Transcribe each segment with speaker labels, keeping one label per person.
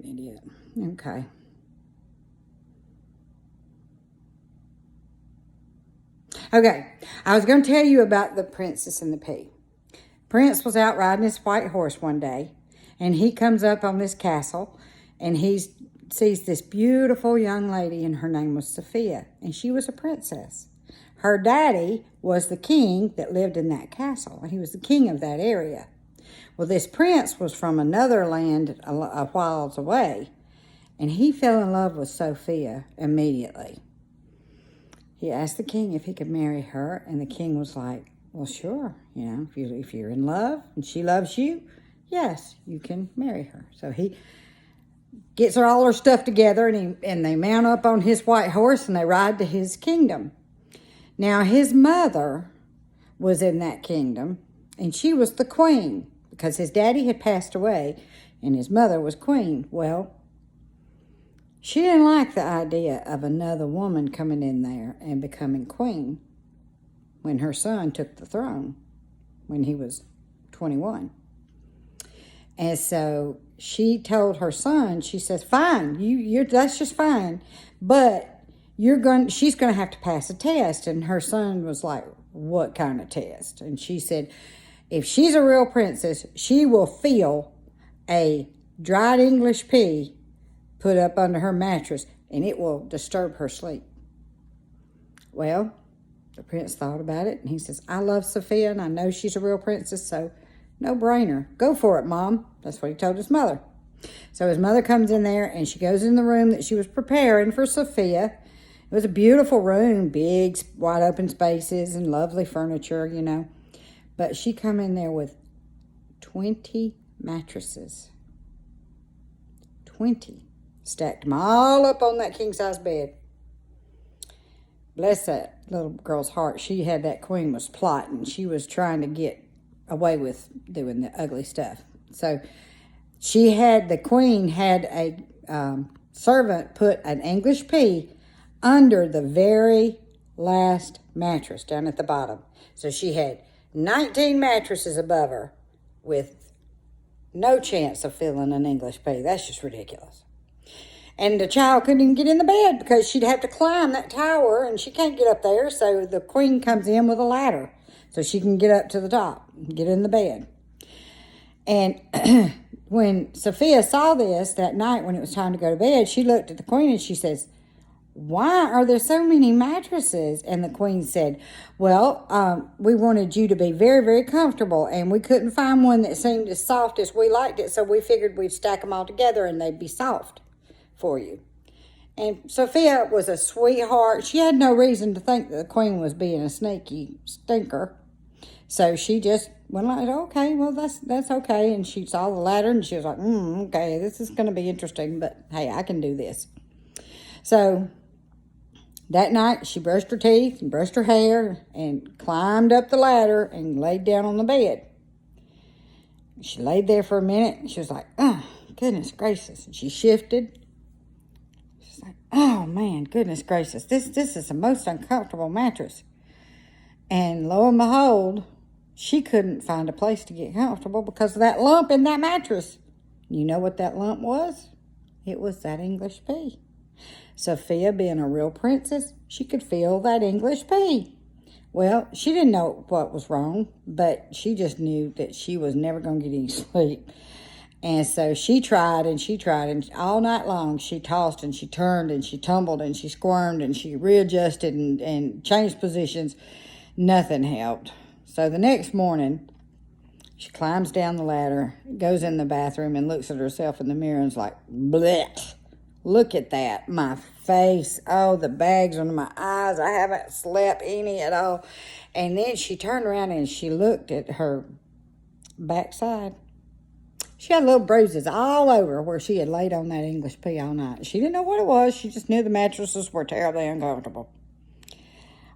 Speaker 1: an idiot. Okay. Okay, I was going to tell you about the Princess and the Pea. Prince was out riding his white horse one day, and he comes up on this castle, and he sees this beautiful young lady, and her name was Sophia, and she was a princess. Her daddy was the king that lived in that castle, and he was the king of that area. Well, this prince was from another land a whiles away, and he fell in love with Sophia immediately. He asked the king if he could marry her, and the king was like, well, sure, if you're in love and she loves you, yes, you can marry her. So he gets all her stuff together, and they mount up on his white horse, and they ride to his kingdom. Now, his mother was in that kingdom, and she was the queen, because his daddy had passed away, and his mother was queen. Well, she didn't like the idea of another woman coming in there and becoming queen when her son took the throne when he was 21. And so she told her son, she says, fine, that's just fine, but she's going to have to pass a test. And her son was like, what kind of test? And she said, if she's a real princess, she will feel a dried English pea put up under her mattress, and it will disturb her sleep. Well, the prince thought about it, and he says, I love Sophia, and I know she's a real princess, so no brainer. Go for it, Mom. That's what he told his mother. So his mother comes in there, and she goes in the room that she was preparing for Sophia. It was a beautiful room, big, wide open spaces, and lovely furniture, But she come in there with 20 mattresses. 20. Stacked them all up on that king-size bed. Bless that little girl's heart. She had that queen was plotting. She was trying to get away with doing the ugly stuff. So the queen had a servant put an English pea under the very last mattress down at the bottom. So she had 19 mattresses above her with no chance of filling an English pea. That's just ridiculous. And the child couldn't even get in the bed because she'd have to climb that tower, and she can't get up there. So the queen comes in with a ladder so she can get up to the top and get in the bed. And when Sophia saw this that night when it was time to go to bed, she looked at the queen and she says, why are there so many mattresses? And the queen said, well, we wanted you to be very, very comfortable, and we couldn't find one that seemed as soft as we liked it, so we figured we'd stack them all together and they'd be soft for you. And Sophia was a sweetheart. She had no reason to think that the queen was being a sneaky stinker. So she just went like, okay, well, that's okay. And she saw the ladder, and she was like, okay, this is going to be interesting, but hey, I can do this. So that night, she brushed her teeth and brushed her hair and climbed up the ladder and laid down on the bed. She laid there for a minute, and she was like, oh, goodness gracious. And she shifted. She's like, oh, man, goodness gracious. This is the most uncomfortable mattress. And lo and behold, she couldn't find a place to get comfortable because of that lump in that mattress. You know what that lump was? It was that English pea. Sophia, being a real princess, she could feel that English pea. Well, she didn't know what was wrong, but she just knew that she was never going to get any sleep. And so she tried, and all night long she tossed and she turned and she tumbled and she squirmed and she readjusted and changed positions. Nothing helped. So the next morning, she climbs down the ladder, goes in the bathroom, and looks at herself in the mirror and is like, blech. Look at that. My face. Oh, the bags under my eyes. I haven't slept any at all. And then she turned around and she looked at her backside. She had little bruises all over where she had laid on that English pea all night. She didn't know what it was. She just knew the mattresses were terribly uncomfortable.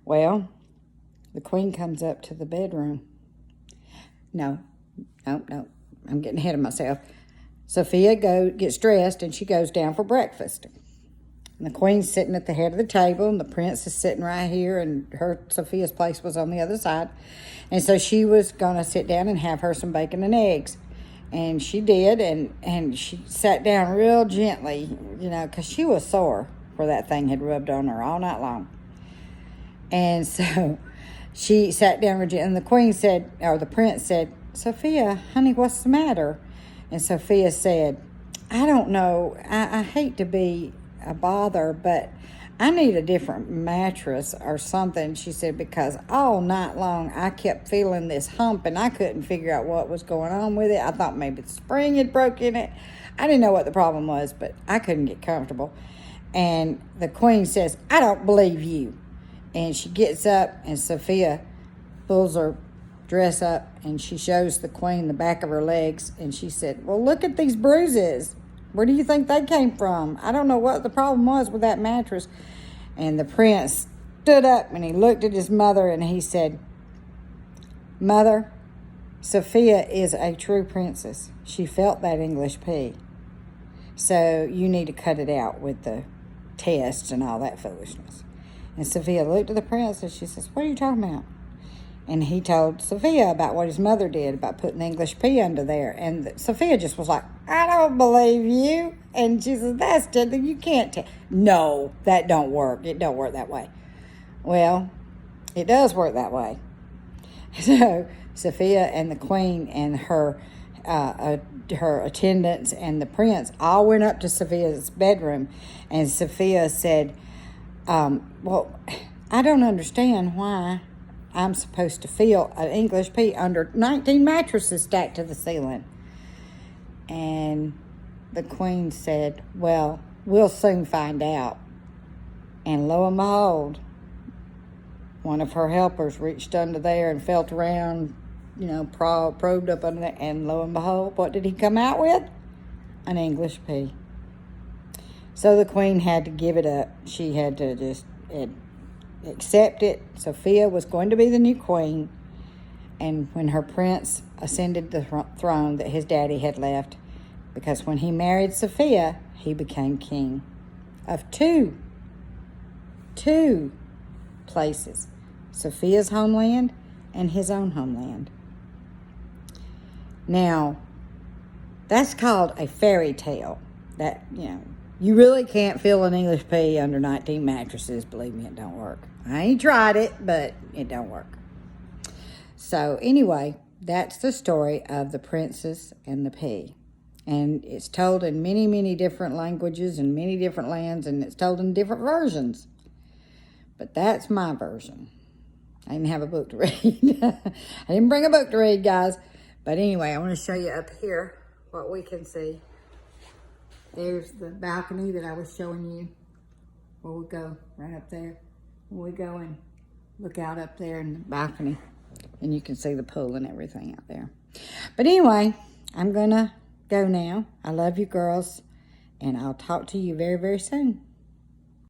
Speaker 1: Well, the queen comes up to the bedroom. No. I'm getting ahead of myself. Sophia gets dressed, and she goes down for breakfast. And the queen's sitting at the head of the table, and the prince is sitting right here, and Sophia's place was on the other side. And so she was going to sit down and have her some bacon and eggs. And she did, and she sat down real gently, because she was sore where that thing had rubbed on her all night long. And so she sat down real gently, and the queen said, or the prince said, "Sophia, honey, what's the matter?" And Sophia said, "I don't know. I hate to be a bother, but I need a different mattress or something," she said, "because all night long I kept feeling this hump and I couldn't figure out what was going on with it. I thought maybe the spring had broke in it. I didn't know what the problem was, but I couldn't get comfortable." And the queen says, "I don't believe you." And she gets up, and Sophia pulls her dress up, and she shows the queen the back of her legs, and she said, "Well, look at these bruises. Where do you think they came from? I don't know what the problem was with that mattress." And the prince stood up, and he looked at his mother, and he said, "Mother, Sophia is a true princess. She felt that English pea. So you need to cut it out with the tests and all that foolishness." And Sophia looked at the prince, and she says, "What are you talking about?" And he told Sophia about what his mother did, about putting the English pea under there. And Sophia just was like, "I don't believe you." And she says, "That's just, you can't tell." "No, that don't work. It don't work that way." Well, it does work that way. So Sophia and the queen and her attendants and the prince all went up to Sophia's bedroom. And Sophia said, "Well, I don't understand why I'm supposed to feel an English pea under 19 mattresses stacked to the ceiling." And the queen said, "Well, we'll soon find out." And lo and behold, one of her helpers reached under there and felt around, probed up under there, and lo and behold, what did he come out with? An English pea. So the queen had to give it up. She had to just accept it. Sophia was going to be the new queen. And when her prince ascended the throne that his daddy had left, because when he married Sophia, he became king of two places, Sophia's homeland and his own homeland. Now, that's called a fairy tale. That, you really can't feel an English pea under 19 mattresses. Believe me, it don't work. I ain't tried it, but it don't work. So anyway, that's the story of the princess and the pea. And it's told in many, many different languages and many different lands, and it's told in different versions. But that's my version. I didn't have a book to read. I didn't bring a book to read, guys. But anyway, I want to show you up here what we can see. There's the balcony that I was showing you. Where we go, right up there. We go and look out up there in the balcony. And you can see the pool and everything out there. But anyway, I'm going to go now. I love you girls. And I'll talk to you very, very soon.